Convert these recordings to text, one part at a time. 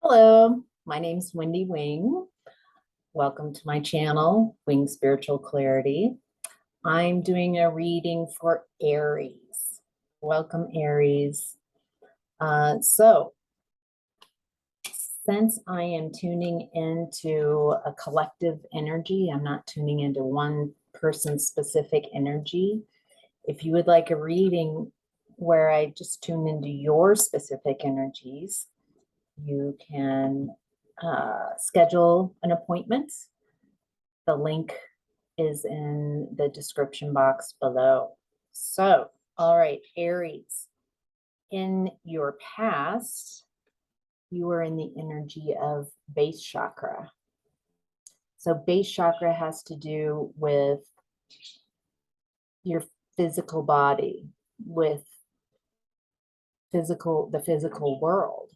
Hello, my name's Wendy Wing. Welcome to my channel, Wing Spiritual Clarity. I'm doing a reading for Aries. Welcome, Aries. So, since I am tuning into a collective energy, I'm not tuning into one person's specific energy. If you would like a reading where I just tune into your specific energies, you can schedule an appointment. The link is in the description box below. So, all right, Aries, in your past, you were in the energy of base chakra. So, base chakra has to do with your physical body, with the physical world,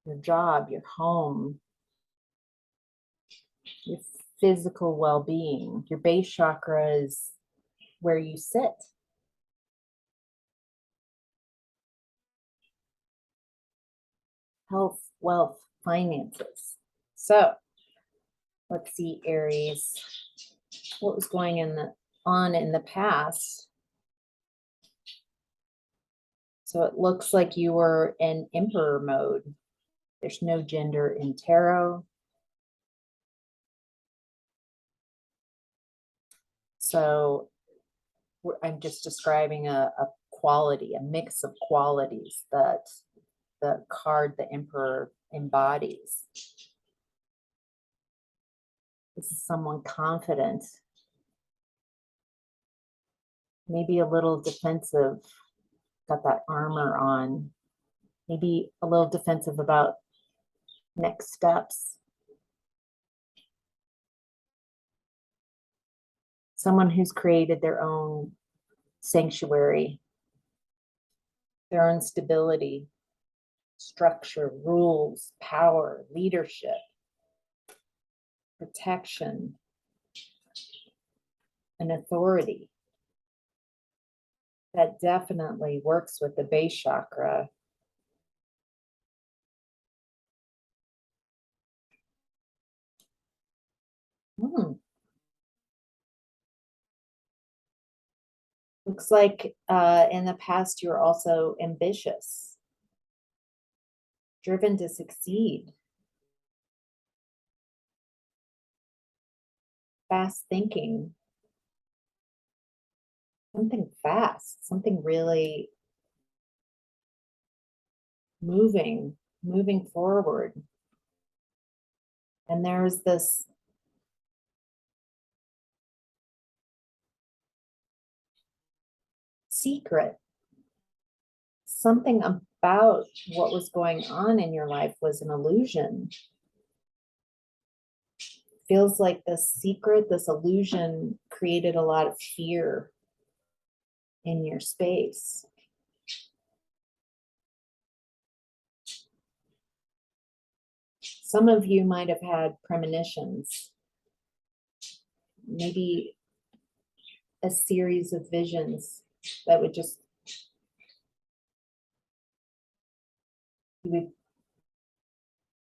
your job, your home, your physical well-being. Your base chakra is where you sit. Health, wealth, finances. So let's see, Aries, what was going on in the past. So it looks like you were in emperor mode. There's no gender in tarot. So I'm just describing a quality, a mix of qualities that the card, the emperor, embodies. This is someone confident, maybe a little defensive, got that armor on, maybe a little defensive about next steps. Someone who's created their own sanctuary, their own stability, structure, rules, power, leadership, protection, and authority. That definitely works with the base chakra. Looks like in the past you were also ambitious, driven to succeed, fast thinking, something fast, something really moving forward. And there's this secret. Something about what was going on in your life was an illusion. Feels like this secret, this illusion created a lot of fear in your space. Some of you might have had premonitions, maybe a series of visions that would just, you would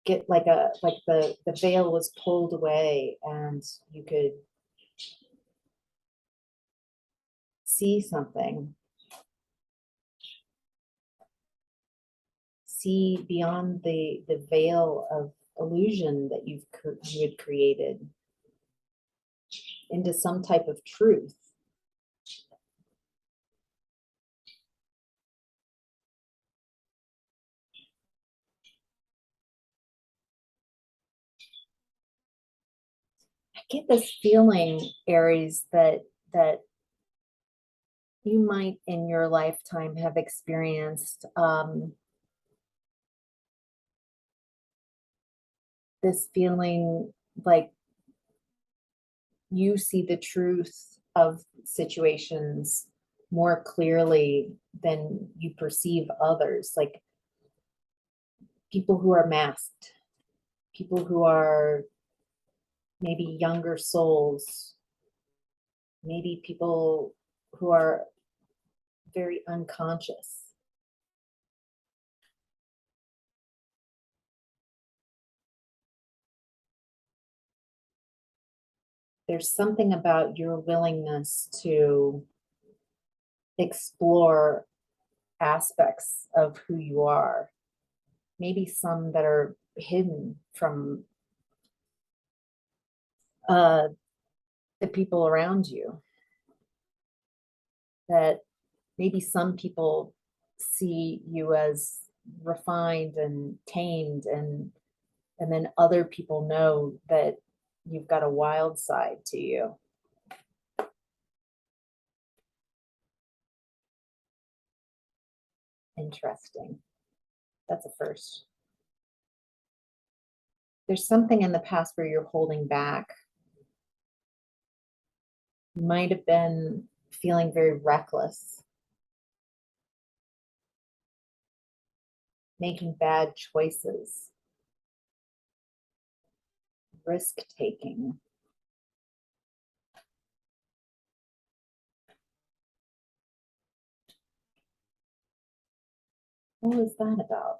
get like the veil was pulled away and you could see something, see beyond the veil of illusion that you had created into some type of truth. I get this feeling, Aries, that you might in your lifetime have experienced this feeling like you see the truth of situations more clearly than you perceive others, like people who are masked, people who are maybe younger souls, maybe people who are very unconscious. there's something about your willingness to explore aspects of who you are, maybe some that are hidden from the people around you, that maybe some people see you as refined and tamed, and then other people know that you've got a wild side to you. Interesting. That's a first. There's something in the past where you're holding back. You might have been feeling very reckless, making bad choices, risk taking. What was that about?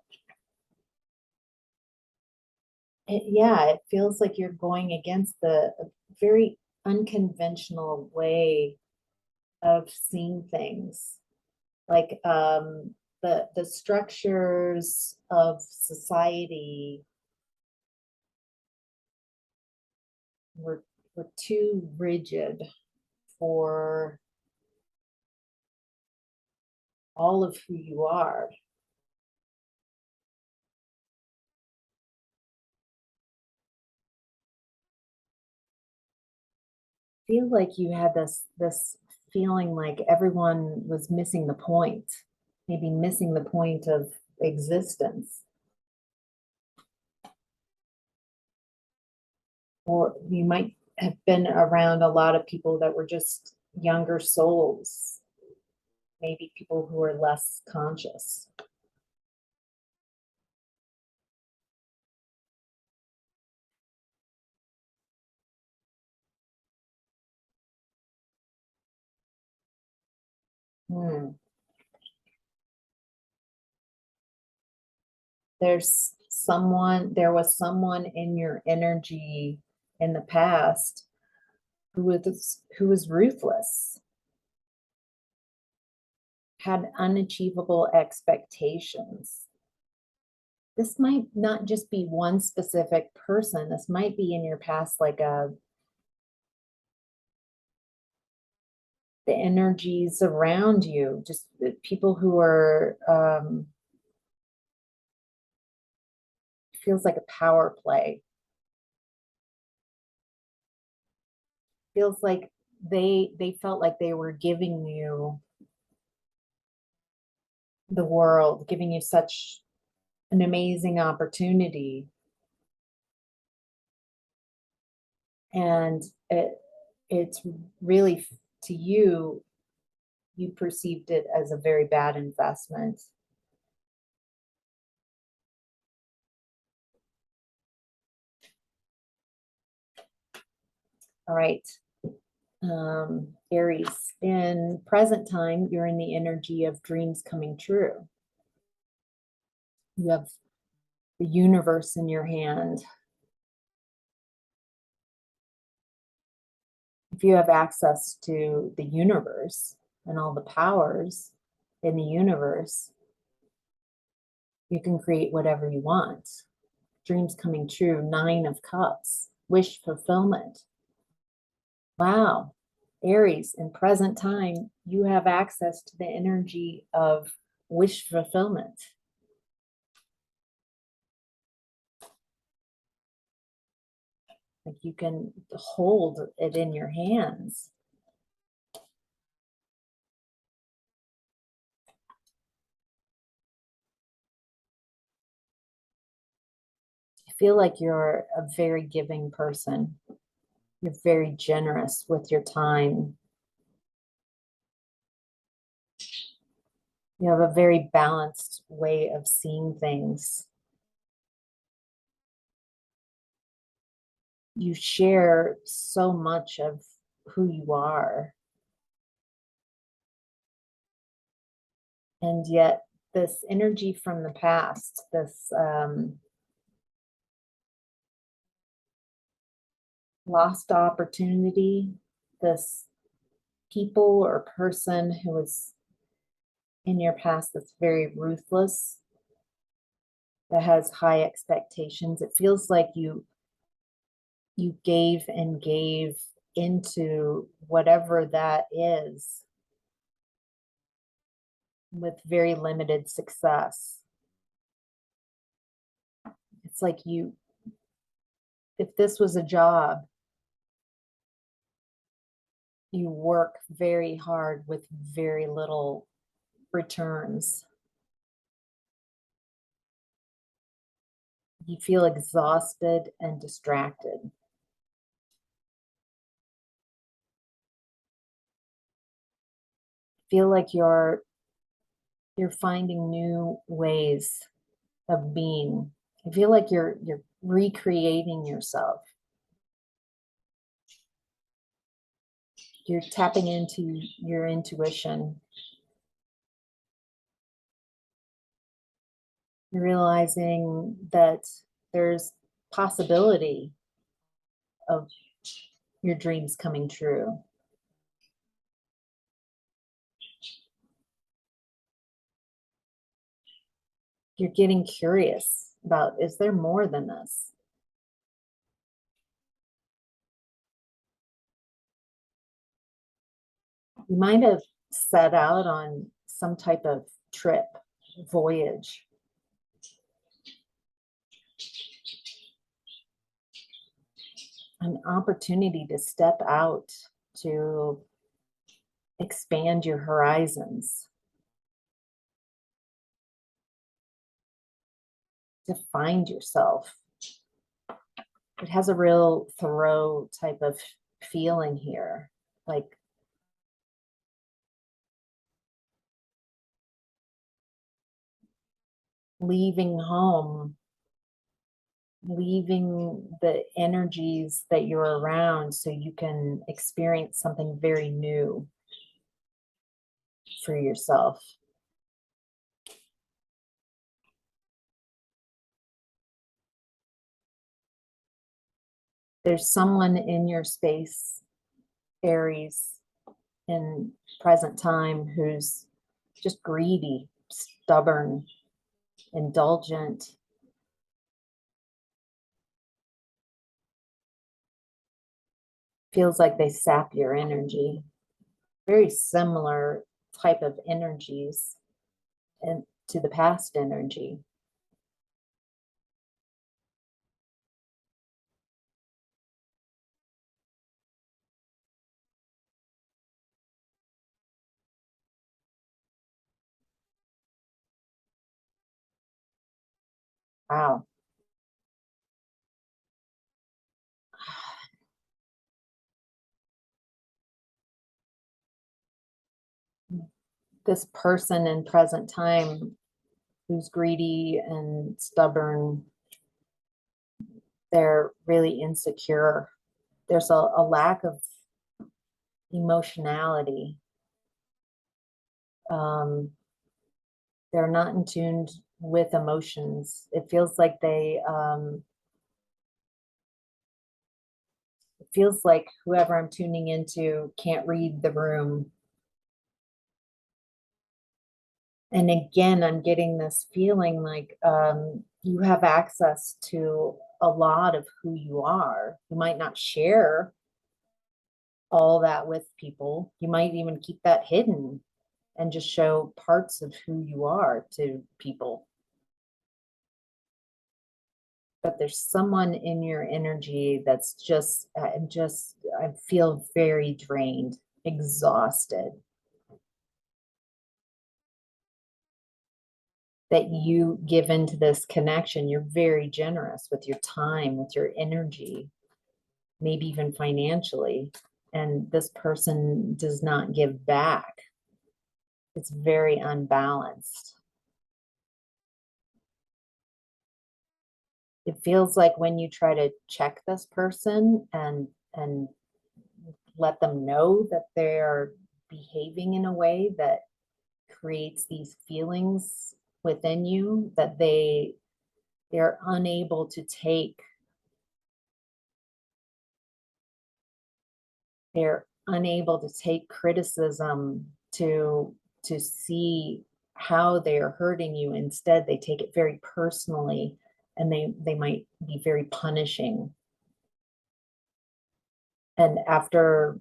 Yeah, it feels like you're going against the very unconventional way of seeing things. Like the structures of society were too rigid for all of who you are. Feel like you had this feeling like everyone was missing the point, maybe missing the point of existence. Or you might have been around a lot of people that were just younger souls, maybe people who are less conscious. Hmm. There was someone in your energy in the past who was ruthless, had unachievable expectations. This might not just be one specific person. This might be in your past, like the energies around you, just the people who are feels like a power play. Feels like they felt like they were giving you the world, giving you such an amazing opportunity. And it's really, to you, you perceived it as a very bad investment. All right. Aries, in present time, you're in the energy of dreams coming true. You have the universe in your hand. If you have access to the universe and all the powers in the universe, you can create whatever you want. Dreams coming true, 9 of Cups, wish fulfillment. Wow. Aries, in present time, you have access to the energy of wish fulfillment. Like you can hold it in your hands. I feel like you're a very giving person. You're very generous with your time. You have a very balanced way of seeing things. You share so much of who you are. And yet this energy from the past, this lost opportunity, this people or person who was in your past that's very ruthless, that has high expectations. It feels like you gave and gave into whatever that is with very limited success. It's like if this was a job, you work very hard with very little returns. You feel exhausted and distracted. Feel like you're finding new ways of being. I feel like you're recreating yourself. You're tapping into your intuition. You're realizing that there's possibility of your dreams coming true. You're getting curious about, is there more than this? You might have set out on some type of trip, voyage. An opportunity to step out, to expand your horizons, to find yourself. It has a real Thoreau type of feeling here, like leaving home, leaving the energies that you're around so you can experience something very new for yourself. There's someone in your space, Aries, in present time who's just greedy, stubborn, indulgent. Feels like they sap your energy. Very similar type of energies and to the past energy. Wow. This person in present time who's greedy and stubborn, they're really insecure. There's a lack of emotionality. Um, they're not in tune with emotions. It feels like it feels like whoever I'm tuning into can't read the room. And again, I'm getting this feeling like you have access to a lot of who you are. You might not share all that with people. You might even keep that hidden and just show parts of who you are to people. But there's someone in your energy that's I feel very drained, exhausted. That you give into this connection. You're very generous with your time, with your energy, maybe even financially. And this person does not give back. It's very unbalanced. It feels like when you try to check this person and let them know that they are behaving in a way that creates these feelings within you, that they're unable to take They're unable to take criticism, to see how they are hurting you. Instead, they take it very personally, and they might be very punishing. And after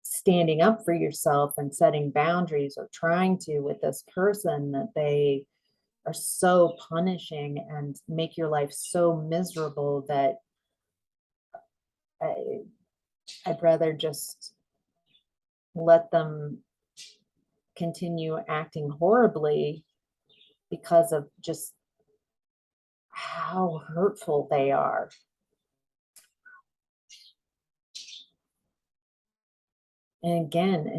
standing up for yourself and setting boundaries, or trying to with this person, that they are so punishing and make your life so miserable, that I'd rather just let them continue acting horribly because of just how hurtful they are. And again,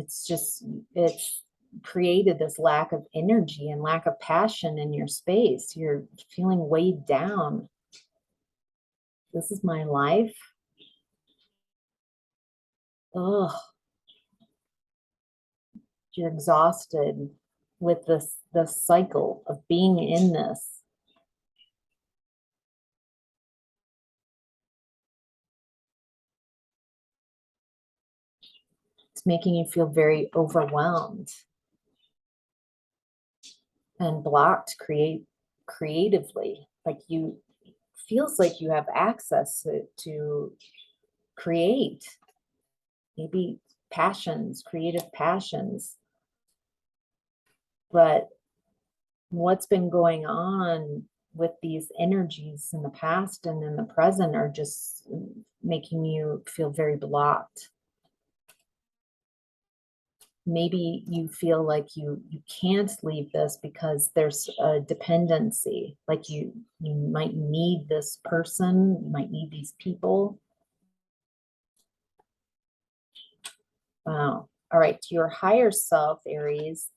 it's created this lack of energy and lack of passion in your space. You're feeling weighed down. This is my life. Ugh. You're exhausted with this cycle of being in this. It's making you feel very overwhelmed and blocked creatively. Like you feels like you have access to create, maybe passions, creative passions. But what's been going on with these energies in the past and in the present are just making you feel very blocked. Maybe you feel like you can't leave this because there's a dependency, like you might need this person, you might need these people. Wow. All right, your higher self, Aries,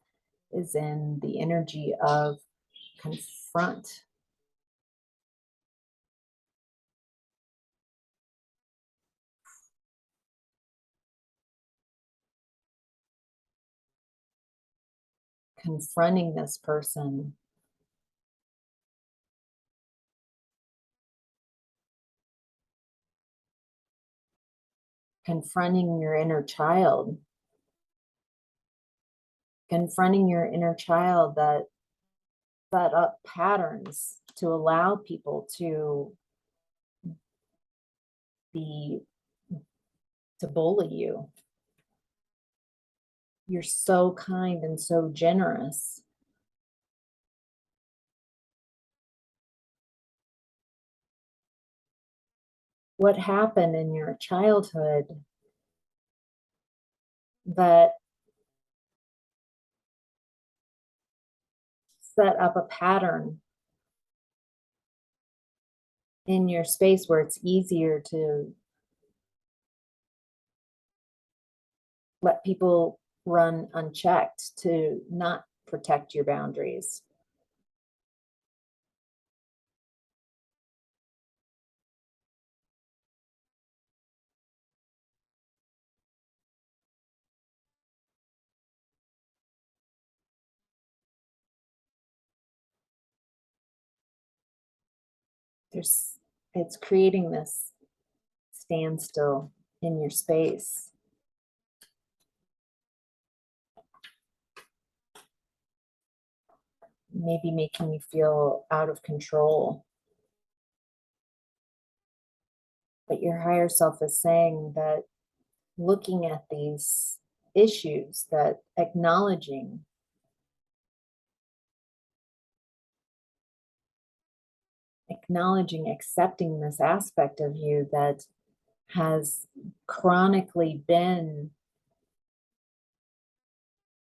is in the energy of confront. Confronting this person. Confronting your inner child. Confronting your inner child that set up patterns to allow people to bully you. You're so kind and so generous. What happened in your childhood that set up a pattern in your space where it's easier to let people run unchecked, to not protect your boundaries? It's creating this standstill in your space. Maybe making you feel out of control. But your higher self is saying that looking at these issues, that acknowledging accepting this aspect of you that has chronically been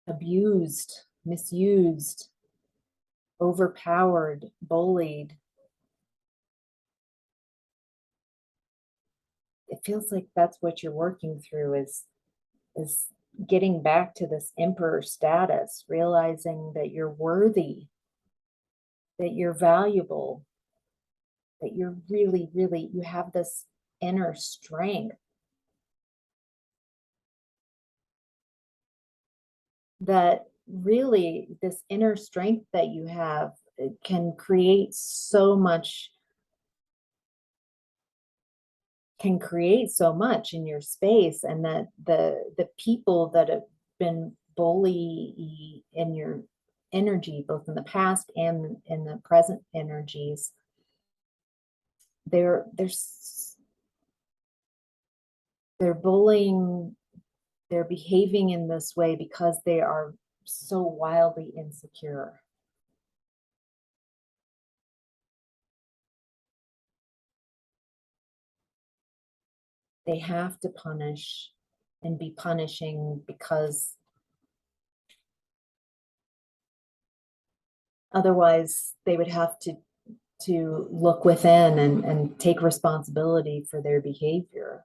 abused, misused, overpowered, bullied. It feels like that's what you're working through, is getting back to this emperor status, realizing that you're worthy, that you're valuable, that you're really, really, you have this inner strength that really, this inner strength that you have can create so much, can create so much in your space, and that the people that have been bully in your energy, both in the past and in the present energies, they're bullying, they're behaving in this way because they are so wildly insecure. They have to punish and be punishing because otherwise they would have to look within and take responsibility for their behavior.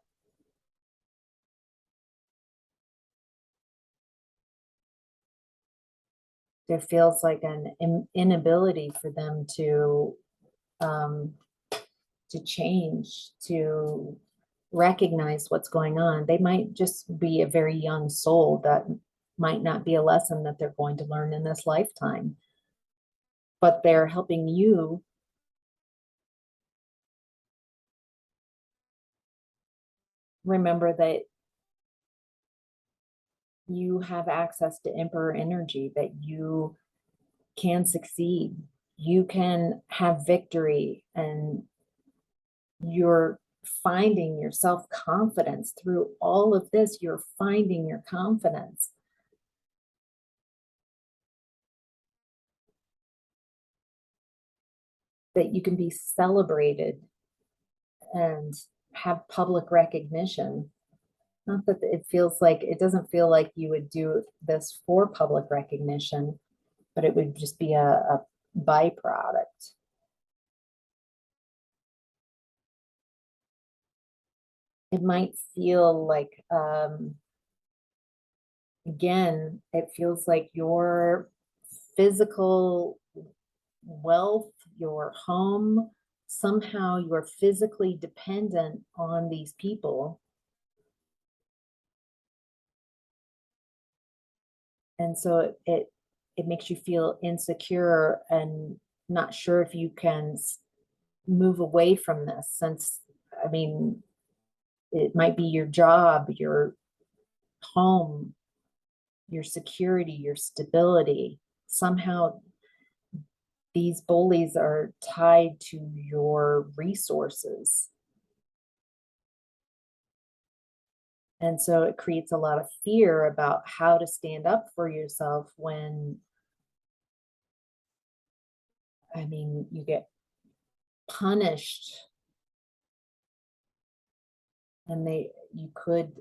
There feels like an inability for them to change, to recognize what's going on. They might just be a very young soul that might not be a lesson that they're going to learn in this lifetime, but they're helping you remember that you have access to emperor energy, that you can succeed, you can have victory, and you're finding your self-confidence through all of this. You're finding your confidence. That you can be celebrated and have public recognition. Not that it feels like, it doesn't feel like you would do this for public recognition, but it would just be a byproduct. It might feel like, again, it feels like your physical wealth, your home, somehow you're physically dependent on these people. And so it makes you feel insecure and not sure if you can move away from this, since, I mean, it might be your job, your home, your security, your stability. Somehow these bullies are tied to your resources. And so it creates a lot of fear about how to stand up for yourself when, I mean, you get punished and you could,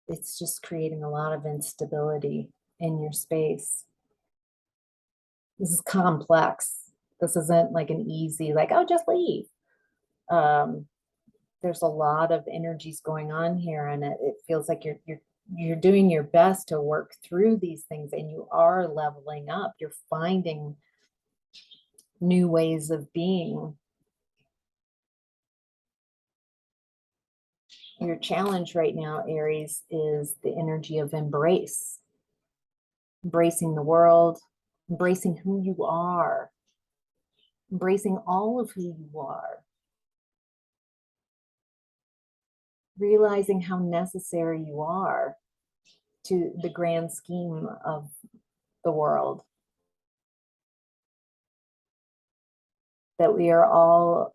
it's just creating a lot of instability in your space. This is complex. This isn't like an easy, like, oh, just leave. There's a lot of energies going on here, and it feels like you're doing your best to work through these things, and you are leveling up. You're finding new ways of being. Your challenge right now, Aries, is the energy of embrace. Embracing the world, embracing who you are, embracing all of who you are, realizing how necessary you are to the grand scheme of the world. That we are all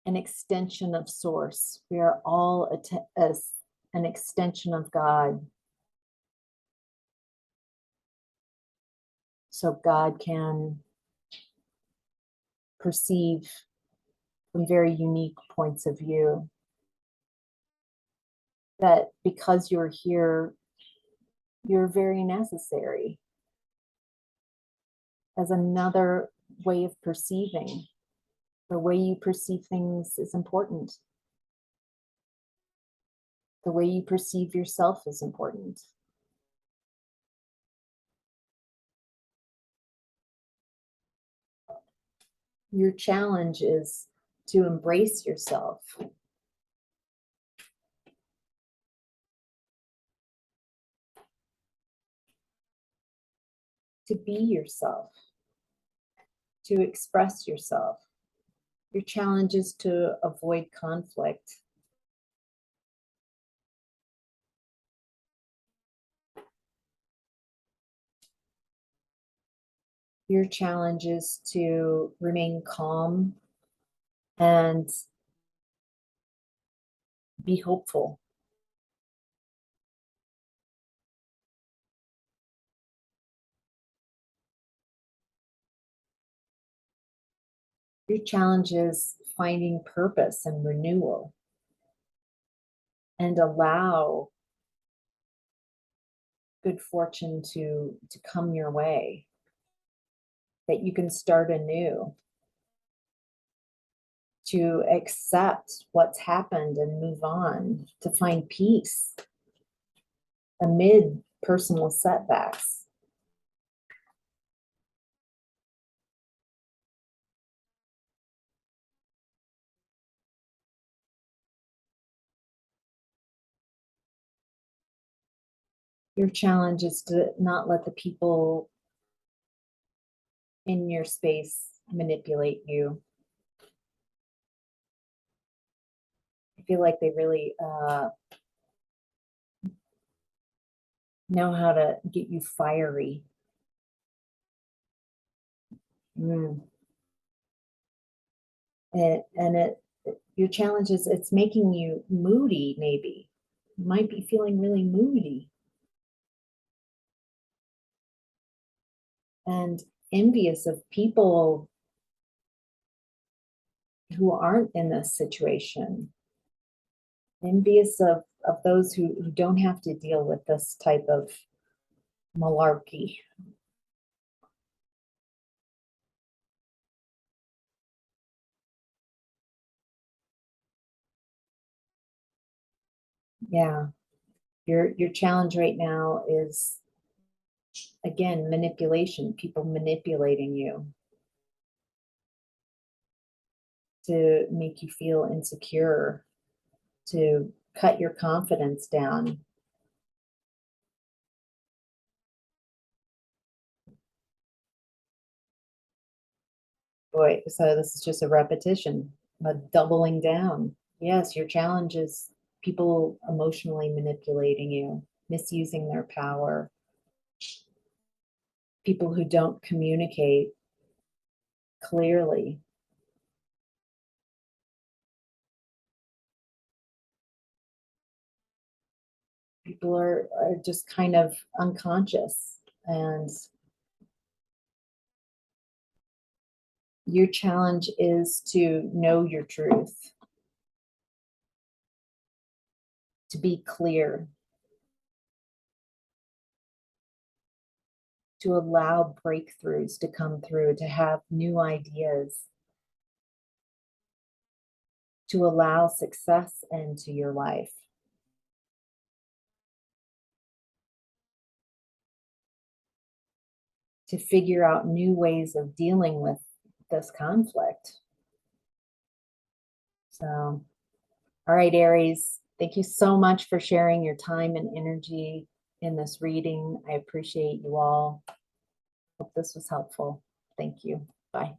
an extension of source. We are all an extension of God. So God can perceive from very unique points of view. That because you're here, you're very necessary as another way of perceiving. The way you perceive things is important. The way you perceive yourself is important. Your challenge is to embrace yourself to be yourself, to express yourself. Your challenge is to avoid conflict. Your challenge is to remain calm and be hopeful. Your challenge is finding purpose and renewal, and allow good fortune to come your way, that you can start anew, to accept what's happened and move on, to find peace amid personal setbacks. Your challenge is to not let the people in your space manipulate you. I feel like they really know how to get you fiery. Mm. Your challenge is it's making you moody, maybe. You might be feeling really moody and envious of people who aren't in this situation. Envious of those who don't have to deal with this type of malarkey. Yeah. Your challenge right now is, again, manipulation, people manipulating you to make you feel insecure, to cut your confidence down. Boy, so this is just a repetition, a doubling down. Yes, your challenge is people emotionally manipulating you, misusing their power, people who don't communicate clearly. People are just kind of unconscious, and your challenge is to know your truth, to be clear, to allow breakthroughs to come through, to have new ideas, to allow success into your life, to figure out new ways of dealing with this conflict. So, all right, Aries, thank you so much for sharing your time and energy in this reading. I appreciate you all. Hope this was helpful. Thank you. Bye.